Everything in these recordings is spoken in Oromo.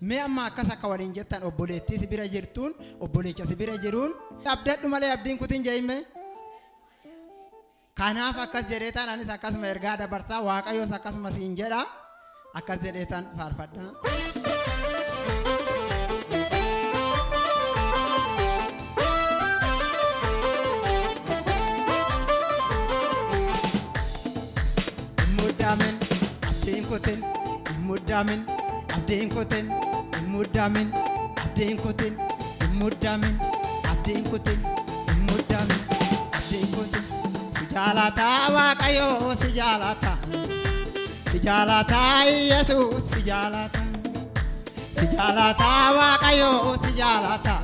mee amma akkas akka waliin jettan obboleettii si bira jirtuun obboleecha si bira jiruun abdadhu malee abdiin kutiin jeeyimme. Kanaaf akkas jedheetan anis akkasuma ergaa dabarsaa Waaqayyoos akkasuma siin jedha akkas jedheetan faarfadha. Imuddamin abdiin kutin imuddamin abdiin kutin imuddamin abdiin kutin imuddamin abdiin kutin imuddamin abdiin kutin. Sijalata Waaqayyo sijalata sijalata Yesus sijalata sijalata Waaqayyo sijalata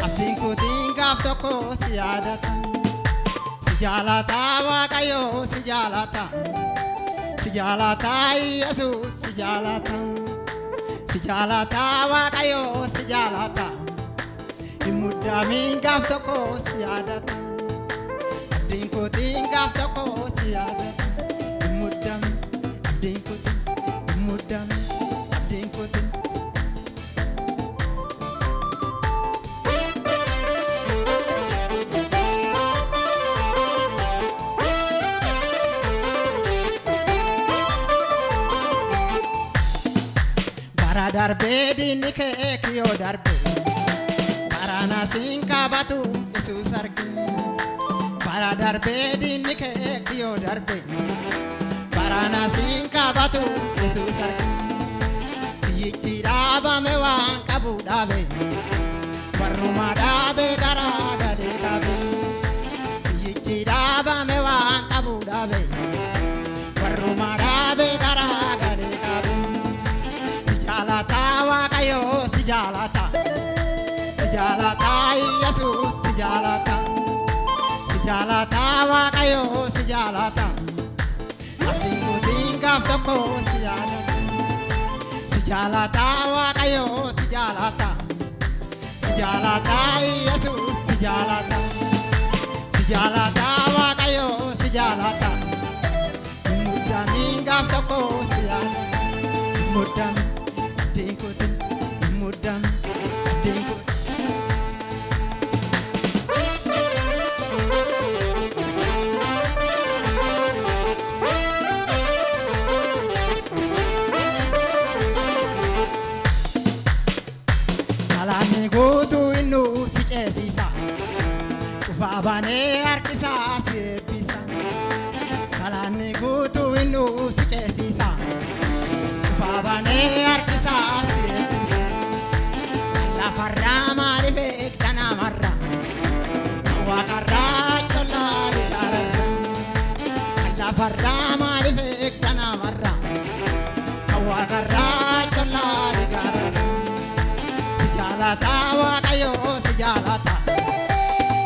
abdiin kutin gaaf tokko siyaadata sijalata Waaqayyo sijalata sijalata Yesus sijalata sijalata Waaqayyo sijalata imuddamin gaaf tokko siyaadata abdiin kutiin gaaf tokko siyaadata imuddamin abdiin kutiin imuddamin abdiin kutiin. Bara darbee diinni kee kiyyoo darbe barana siin qabatu Yesuus arge. Bara darbee diinni kee kiyyoo darbe barana siin qabatu Yesuus arge. Biyyichi dhaabame waan qabu dhaabe warrumaa dhaabe garaa gadee dhaabe. Biyyichi dhaabame waan qabu dhaabe warrumaa dhaabe garaa gadee dhaabe. Sijalata Waaqayyo sijalata sijalata Yesuus sijalata sijalata Waaqayyo sijalata abdiin kutiin gaaf tokko siyaadata sijalata Waaqayyo sijalata sijalata Yesuus sijalata sijalata Waaqayyo sijalata imuddamin gaaf tokko siyaadata imuddamin abdiin kutiin imuddamin abdiin kutiin. Alaanni guutuu innu si ceesisa Cufaabanii harkisaa si eebbisa. Alaanni guutuu innu si ceesisa Cufaabanii harkisaa si eebbisa. Lafarraa maaliif eegda namarra Waaqarraa collaa dhiyaarra. Lafarraa maaliif eegda namarra Waaqarraa collaa dhiyaarra. Sijalata Waaqayyo sijalata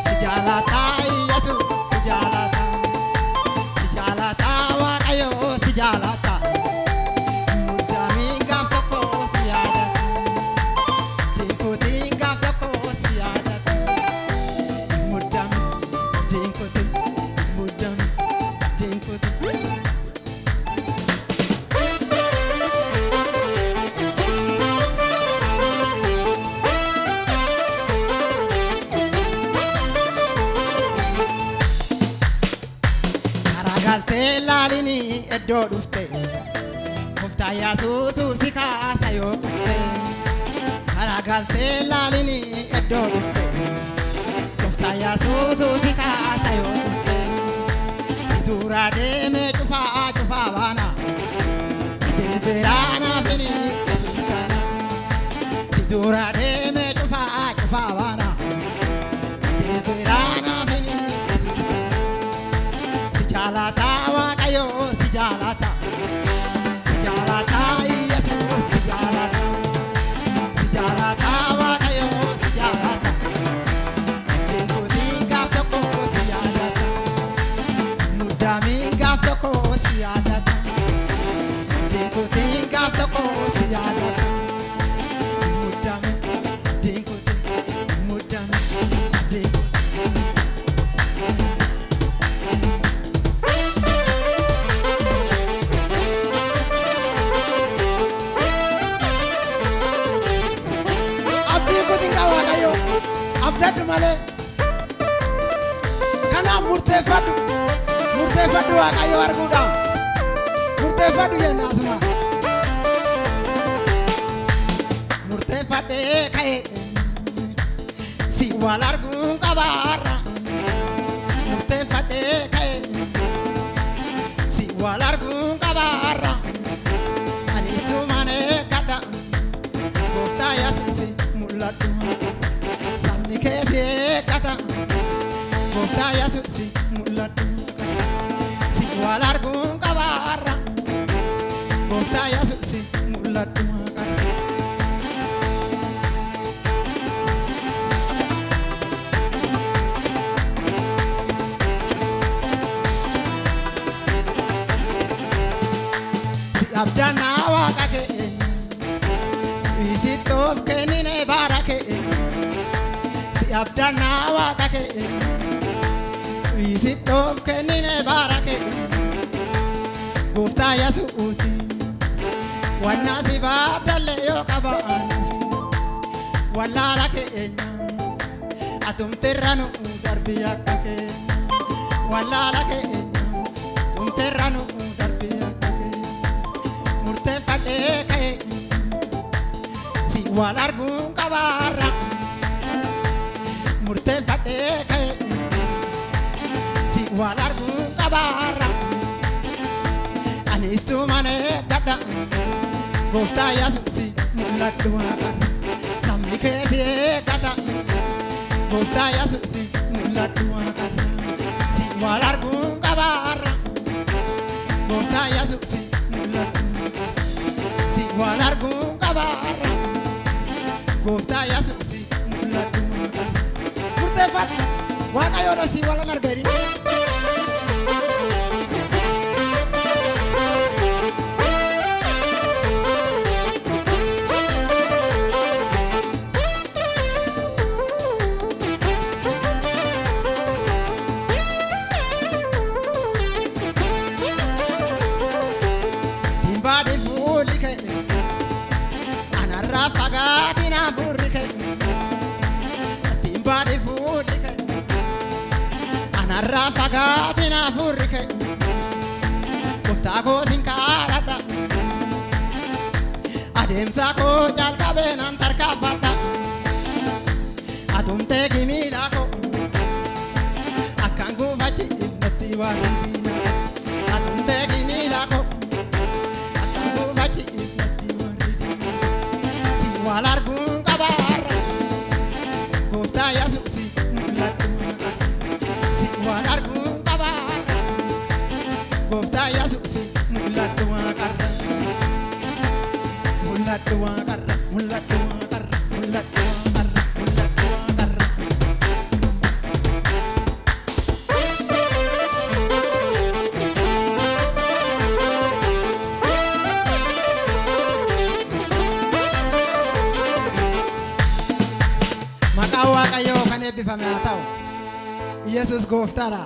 sijalata Yesuus sijalata sijalata Waaqayyo sijalata imuddamin gaaf tokko siyaadata abdiin kutiin gaaf tokko siyaadata imuddamin abdiin kutiin imuddamin abdiin kutiin. Galtee laalini iddoo dhufte Gooftaa Yesuusu si kaasa yoo kufte. Karaa galtee laalini iddoo dhufte Gooftaa Yesuusu si kaasa yoo kufte. Si dura deemee cufaa cufaa baana dilbiraa naafini Yesuus kana. Si dura deemee cufaa cufaa baana dilbiraa naafini Yesuus kana. Sijalata Waaqayyo sijalata sijalata Yesuus sijalata sijalata Waaqayyo sijalata abdiin kutiin gaaf tokko siyaadata imuddamin gaaf tokko siyaadata abdiin kutiin gaaf tokko siyaadata imuddamin abdadhu malee kanaaf murteeffadhu waaqayyo arguudhaan murteeffadhu jenna asuma murteeffadhee ka'e si wal arguun qabaarra murteeffadhee ka'e si wal arguun qabaarra ani sumanee kadha gooftaa Yesuusi mul'adhu sabni keessa eeggata gooftaa Yesuusi mul'adhu si wal arguun qabaarra gooftaa Yesuusi mul'adhu abdana waqake isitoof kennine barake si abdana waqake isitoof kennine barake gooftaa Yesuusi wanna si baadalle yoo qabaan wallaala keenya atumterranu darbiya kake wallaala keenya atumterranu darbiya murteeffadhee ka'e si wal arguun qabaarra murteeffadhee ka'e si wal arguun qabaarra ani sumanee gadha gooftaa Yesuusi mul'adhu waaqarra sabni keessa eeggata gooftaa Yesuusi mul'adhu waaqarra si wal arguun qabaarra gooftaa Yesuusi mul'adhu wal arguun qabaarra gooftaa Yesuusi mul'adhu murteeffadhu waaqayyoodha si wal argani fagatina burrike timbadi fudike anarra fagatina burrike koftago sinkarata ademsa ko jalqabe nan tarkafata adumte gimila ko akangu fachi itti waanti adumte gimila ko akangu fachi wal arguun qabaarra gooftaa Yesuusi mul'adhu si wal arguun qabaarra gooftaa Yesuusi mul'adhu waaqarra mul'adhu waaqarra mul'adhu waaqarra mul'adhu waaqarra mul'adhu waaqarra waaqayyo kan eebbifame haa ta'u Yesuus gooftaadha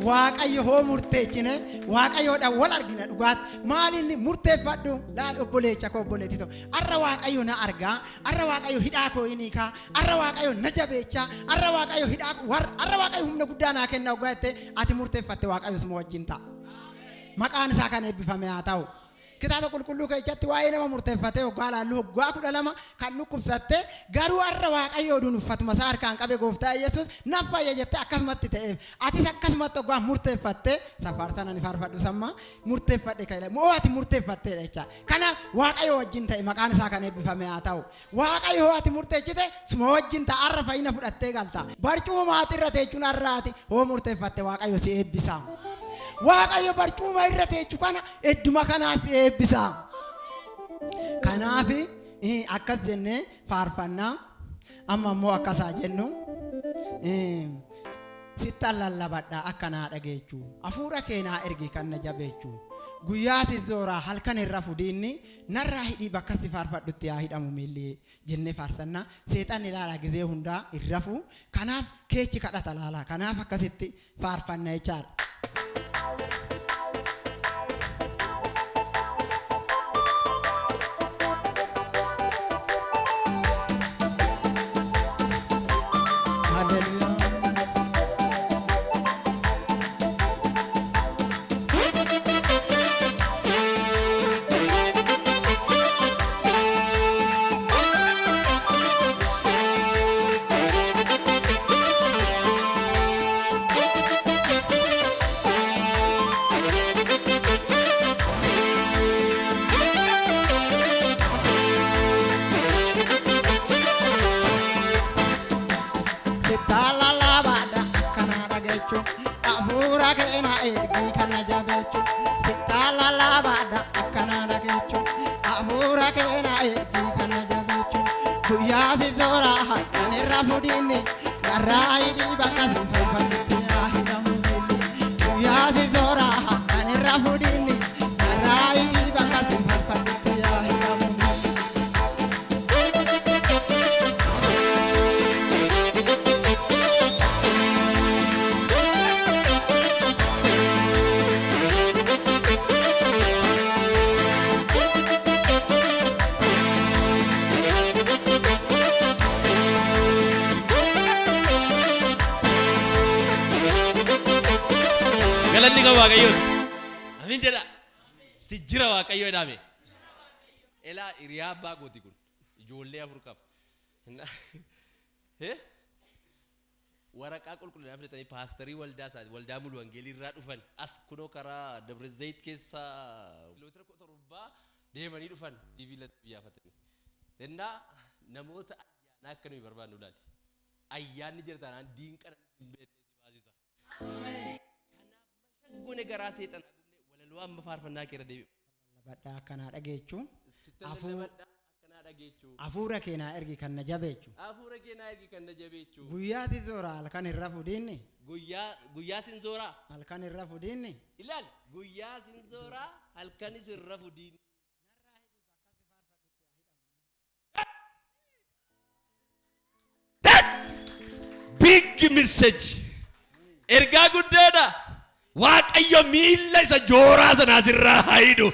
waaqayyo hoo murteechine waaqayyoodhaan wal argina dhugaatti maalinni murteeffadhu laal obboleecha koo obboleetti ta'u arra waaqayyo na argaa arra waaqayyo hidhaa koo inni kaa arra waaqayyo na jabeecha arra waaqayyo hidhaa arra waaqayyo humna guddaa naa kenna dhugaatti ati murteeffatte waaqayyo suma wajjin ta'a maqaan isaa kan eebbifame haa ta'u kitaaba qulqulluu keessatti waa'ee nama murteeffatee hoggaa laallu hoggaa 12 kan dhukkubsatte garuu arra waaqayyoo duun uffatuma isaa harkaan qabe gooftaa Yesuus naaf fayya jettee akkasumatti ta'eef atis akkasumatti hoggaa murteeffatte safaartan ani faarfadhu samma murteeffadhe ka'e moo ati murteeffatteedha jecha kanaaf waaqayyoo wajjin ta'e maqaan isaa kan eebbifame haa ta'u waaqayyoo ati murteechite suma wajjin ta'a arra fayyina fudhattee galta barcuma maatirra teechuun arraati hoo murteeffatte waaqayyoo si eebbisa waaqayyo barcuma irra teechu kana edduma kanaas eebbisa kanaaf akkas jennee faarfannaa amma immoo akkasaa jennu sitta lallabadha akkanaa dhageechuu hafuura keenyaa ergi kan na jabeechuu guyyaati zoora halkan irra fudiinni narraa hidhii bakka si faarfadhutti yaa hidhamu miillee jennee faarfannaa seexan ilaala gizee hundaa irrafu kanaaf keechi kadhata laala kanaaf akkasitti faarfanna jechaadha. Afura keena ergi kana jabechu sitala labada akana dagechu afura keena ergi kana jabechu kuya si zora hakane rafudini garai di bakasi fafaniya hidamuni kuya si zora hakane rafudini garai di bakasi fafaniya hidamuni galanni ga waaqayyooti amin jedha si jira waaqayyo dhaame ela iriyaa abbaa gooti kun ijoollee afur qaba waraqaa qulqullinaa filatanii paasterii waldaa isaati waldaa mulu wangeelii irraa dhufan as kunoo karaa Dabra Zayit keessa kilootira 17 deemanii dhufan TV latti biyyafatanii ennaa namoota ayyaana akka nuyi barbaannu laali ayyaanni jira taanaan diinqana hin beekne si baasisa gune garaa seexan walaloo amma faarfannaa keera deebi'u labadda kana dhageechu dhageechu afura keena ergi kana jabechu afura keena ergi kana jabechu guyyaati zora halkan irra fudinni guyyaa sin zora halkan irra fudinni ilal guyyaa sin zora halkan irra fudinni big message erga guddaadha waaqayyo miilla isa jooraa sana sirraa haidu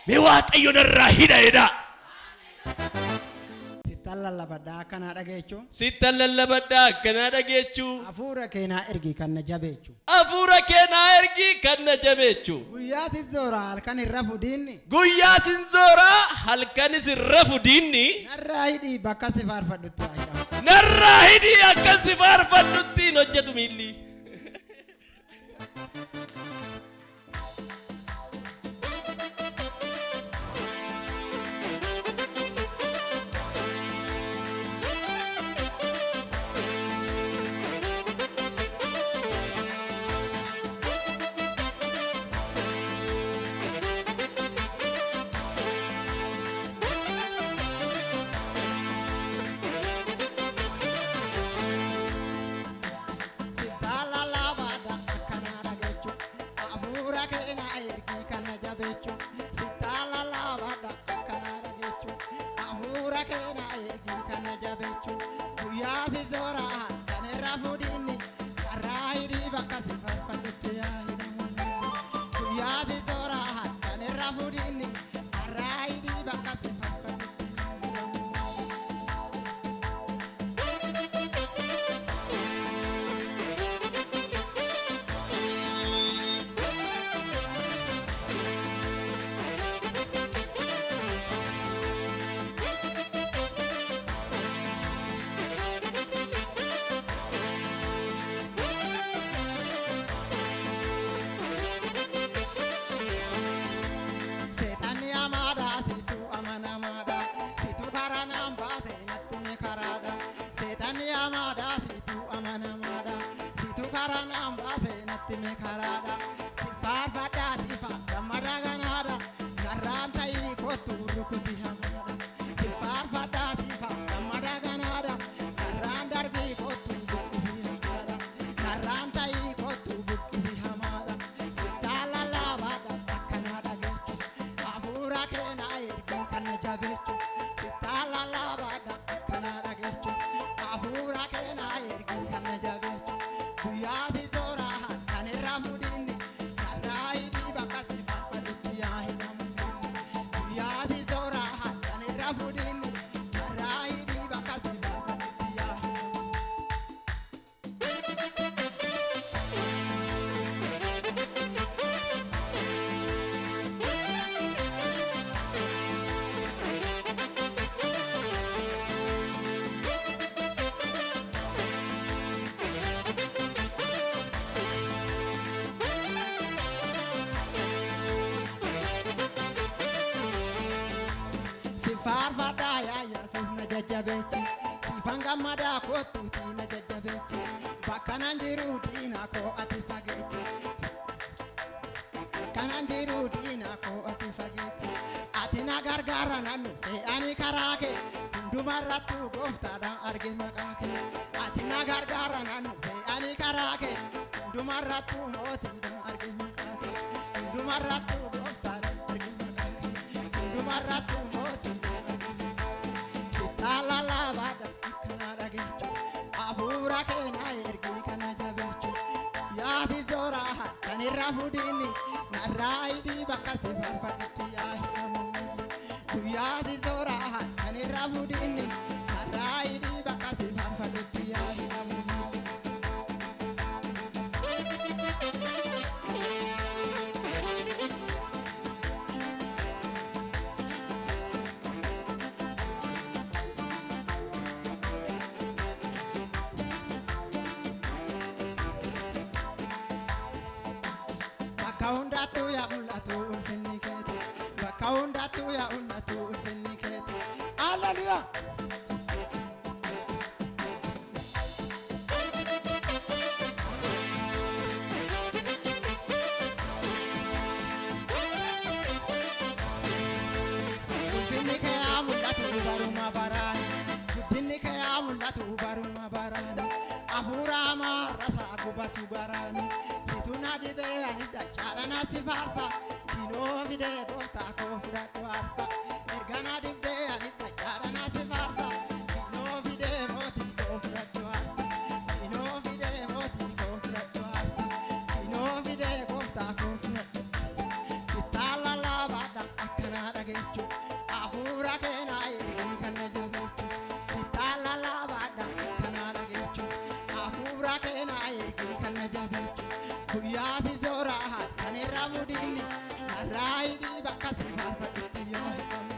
me waaqayyo narraa hida eda sitallallabadda kana dhageechu sitallallabadda kana dhageechu afura keena ergi kana jabechu afura keena ergi kana jabechu guyyaati zora halkan irra fudinni guyyaati zora halkan irra fudinni narraa hidi bakka si faarfadhutti narraa hidi akka si faarfadhutti hojjetu miilli bakkanan jiru diina koo ati fageetti bakkanan jiru diina koo ati fageetti ati na gargaara nan dhufe ani karaa kee hundumarrattu gooftaadhaan arge maqaa kee ati na gargaara nan dhufe ani karaa kee hundumarrattu mootiidhaan arge maqaa kee hundumarrattu gooftaadhaan arge maqaa kee hundumarrattu mootiidhaan arge maqaa kee kitaalalabaadha akkana dhageechu hafuura keena ergii kana jabeechu yaadi zoraa kan irra fudhinni narraa hidhii bakka si farfadhutti yaa hidhamu yaadi zoraa kan irra fudhinni narraa hidhii bakka si farfadhutti yaa hidhamu. Bakka ya mul'atu ulfinni keeti bakka hundattuu ya mul'atu ulfinni keeti hallelujah. Ulfinni kee yaa mul'atu baruma baraani guddinni kee yaa mul'atu baruma baraani hafuura amaarrasa gubatu baraani situna dibee ani dachaadhana si faarsa dinoo fidee gooftaa koo fudhadhu aarsa ergana dibdee ani dachaadhana si faarsa dinoo fidee mootii koo fudhadhu aarsa dinoo fidee mootii koo fudhadhu aarsa dinoo fidee gooftaa koo fudhadhu kitaalalabaadhaan akkana dhageechu hafuura keenaa ergii kana jabeechu kitaalalabaadhaan akkana dhageechu hafuura keenaa ergii kana jabeechu guyyaa si zoraa kan irra fudhinni narraa hidhii bakka si farfadhutti yoo hidhamu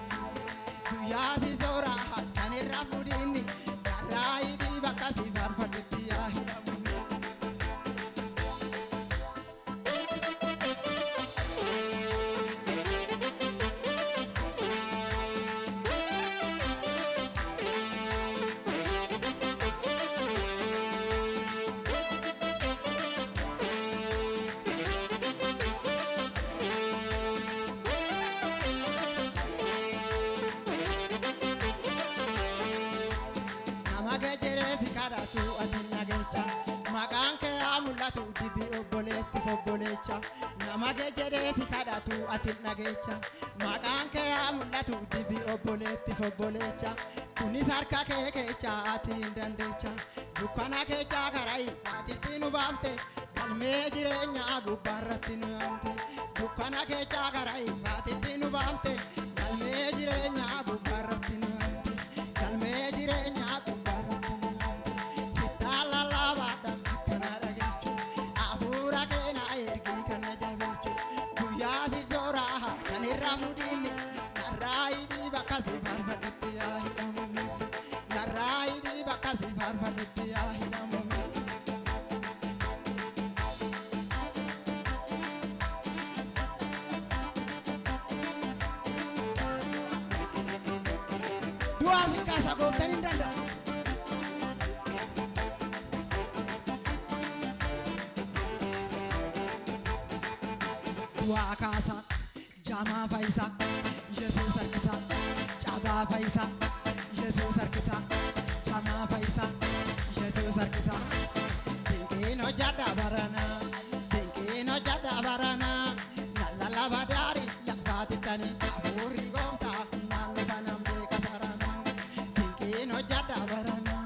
guyyaa si zoraa kan irra fudhinni narraa hidhii bakka si farfadhutti yaa hidhamu. Maqaan kee haa mul'atu dibii obboleetti obboleecha nama jedheeti kadhatu ati dhageecha maqaan kee haa mul'atu dibii obboleetti obboleecha kunis harka kee keecha ati hin dandeecha dukkana keecha karai atitti nu baafte galmee jireenyaa gubbaarratti nu yaamte dukkana keecha karai atitti nu baafte galmee jireenyaa gubbaarratti nu yaamte galmee jireenyaa gubbaarratti nu yaamte kitaalalabaadhaan akkana dhageechu hafuura keena ergii kana jabeechu guyyaa si zoraa kan irra fudhinni narraa hidhii bakka si farfadhutti yaa hidhamu narraa hidhii bakka si farfadhutti yaa hidhamu. Du'a si kaasa gooftaan hin danda'u. Du'a kaasa jamaa fayyisa Yesuus harkisa cabaa fayyisa Yesuus harkisa jamaa fayyisa Yesuus harkisa dinqiin hojjadha barana dinqiin hojjadha barana lalala daari lafaatittani hafuurri gooftaa naannoo banam beeka sarana dinqiin hojjadha barana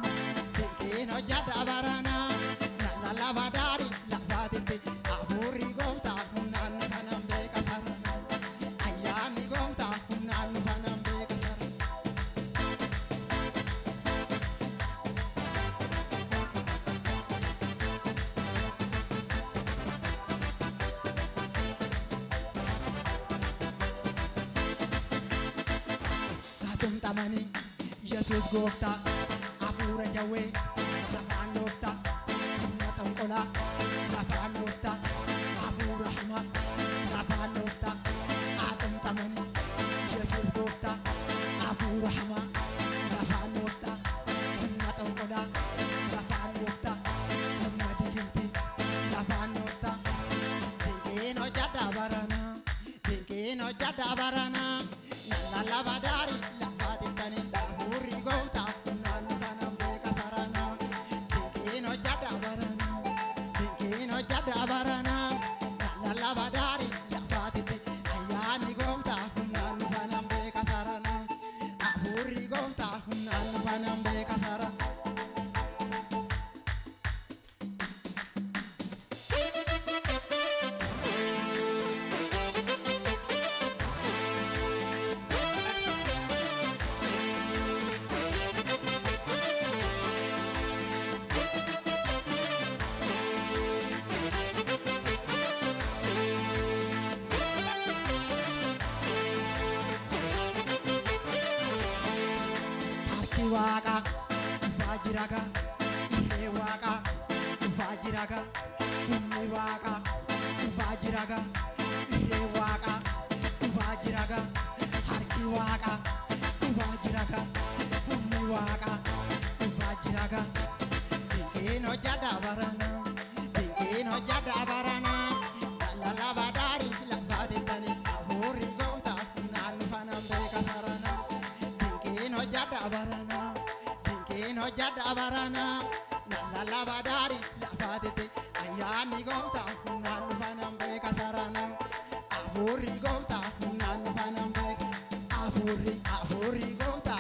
dinqiin hojjadha barana lalala daari lafaatitti hafuurri gooftaa naannoo banam beeka sarana ayyaanni gooftaa naannoo banam beeka sarana. Tumtamani Yesuus gooftaa hafuura jawwee lafaan dhooftaa humna xonqolaa lafaan dhooftaa hafuura hamaa lafaan dhooftaa tumtamani Yesuus gooftaa hafuura hamaa lafaan dhooftaa humna xonqolaa lafaan dhooftaa humna jada barana la la badari la baditani hurri gota nanu banam be kasarana tinkino jada barana la la badari la baditi ayani gota nanu banam be kasarana hurri gota nanu banam be kasarana Waka, Vajiraga, Waka, Vajiraga, Waka, Vajiraga, Waka, Vajiraga, Harki Waka, Vajiraga, Waka, Vajiraga, Tinkino Jada Barana, Tinkino Jada Barana, La La Badari, La Baditani, Hori Gota, Nalfana Bekasarana, Tinkino Jada Barana. No jada barana la la badari la badite ayani gota nanu banam be kasarana avuri gota nanu banam be avuri gota